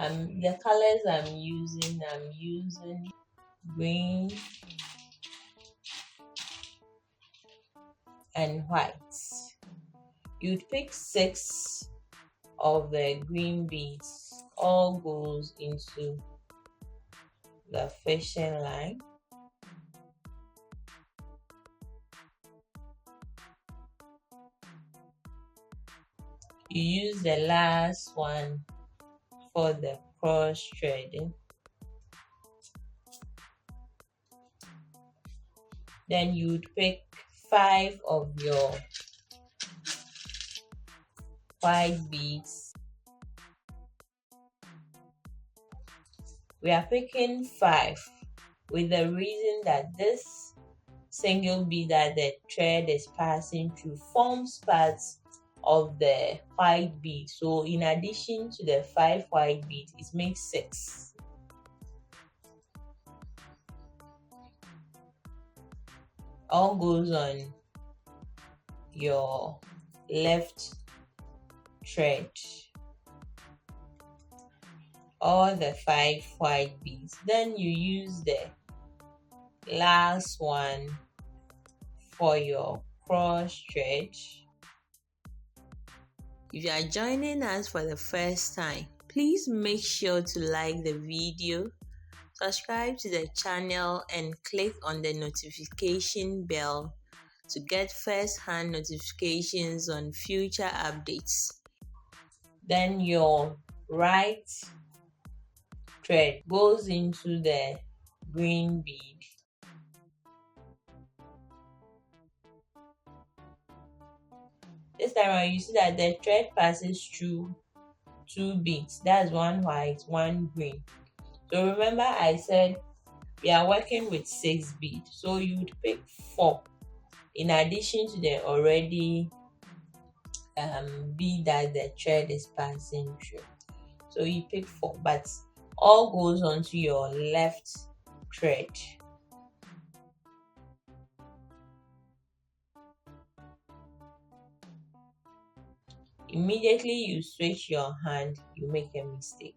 The colors I'm using green and white. You'd pick 6 of the green beads, all goes into the fishing line. You use the last one for the cross threading. Then you'd pick 5 of your white beads. We are picking 5 with the reason that this single bead that the thread is passing through forms parts of the white bead. So in addition to the 5 white beads, it makes 6. All goes on your left thread. All the 5 white beads. Then you use the last one for your cross thread. If you are joining us for the first time, please make sure to like the video, subscribe to the channel, and click on the notification bell to get first-hand notifications on future updates. Then your right thread goes into the green bead. This time around, you see that the thread passes through 2 beads. That's one white, one green. So remember I said we are working with 6 beads. So you would pick 4 in addition to the already bead that the thread is passing through. So you pick 4, but all goes onto your left thread. Immediately you switch your hand, you make a mistake.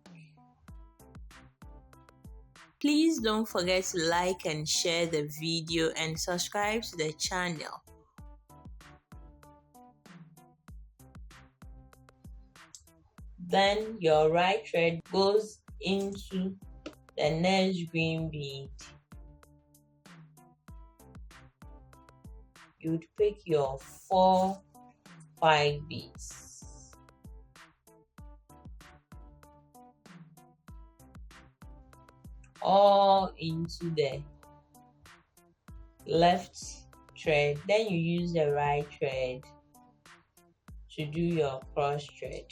Please don't forget to like and share the video and subscribe to the channel. Then your right thread goes into the next green bead. You'd pick your 4 white beads. All into the left thread. Then you use the right thread to do your cross thread.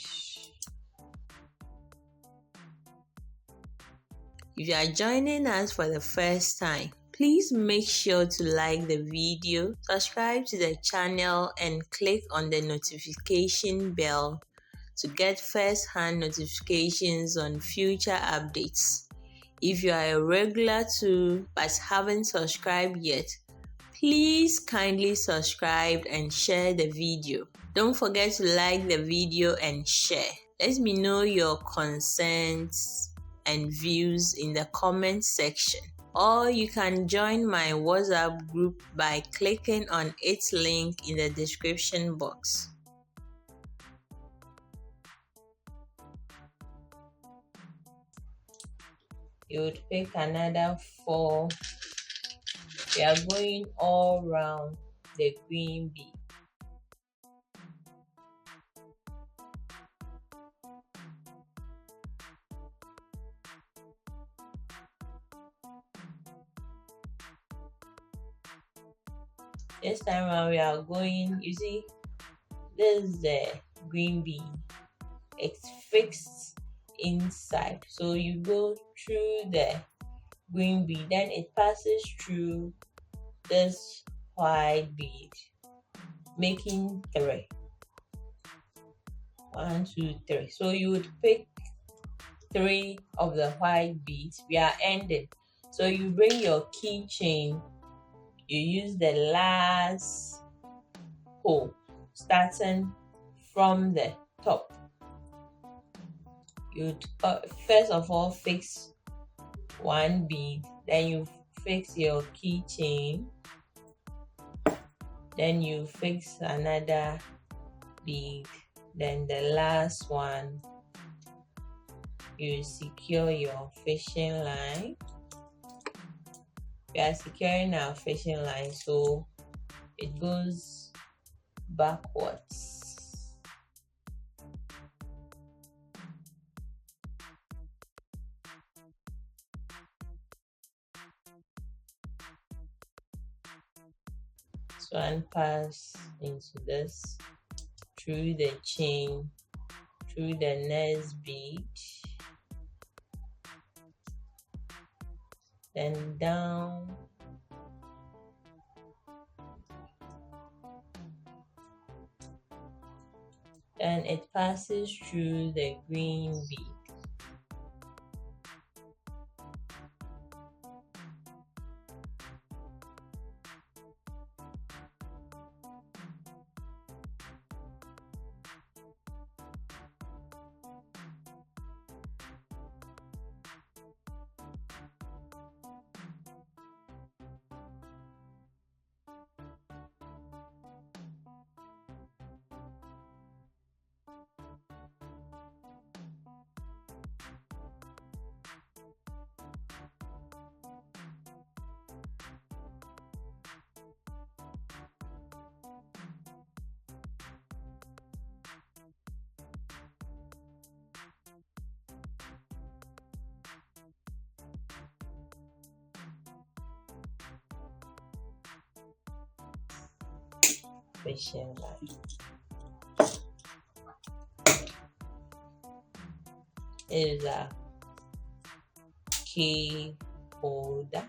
If you are joining us for the first time, please make sure to like the video, subscribe to the channel, and click on the notification bell to get first-hand notifications on future updates. If you are a regular too but haven't subscribed yet, please kindly subscribe and share the video. Don't forget to like the video and share. Let me know your concerns and views in the comment section. Or you can join my WhatsApp group by clicking on its link in the description box. You would pick another 4. We are going all around the green bead. This time around we are going, you see, this is the green bead. It's fixed inside. So you go through the green bead, then it passes through this white bead, making 3. 1, 2, 3. So you would pick 3 of the white beads. We are ending. So you bring your keychain. You use the last hole starting from the top. you first of all fix one bead, then you fix your keychain, then you fix another bead, then the last one you secure your fishing line. We are securing our fishing line so it goes backwards. So one pass into this, through the chain, through the next bead, then down, then it passes through the green bead. Fishing line. It is a key holder.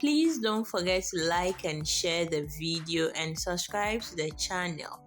Please don't forget to like and share the video and subscribe to the channel.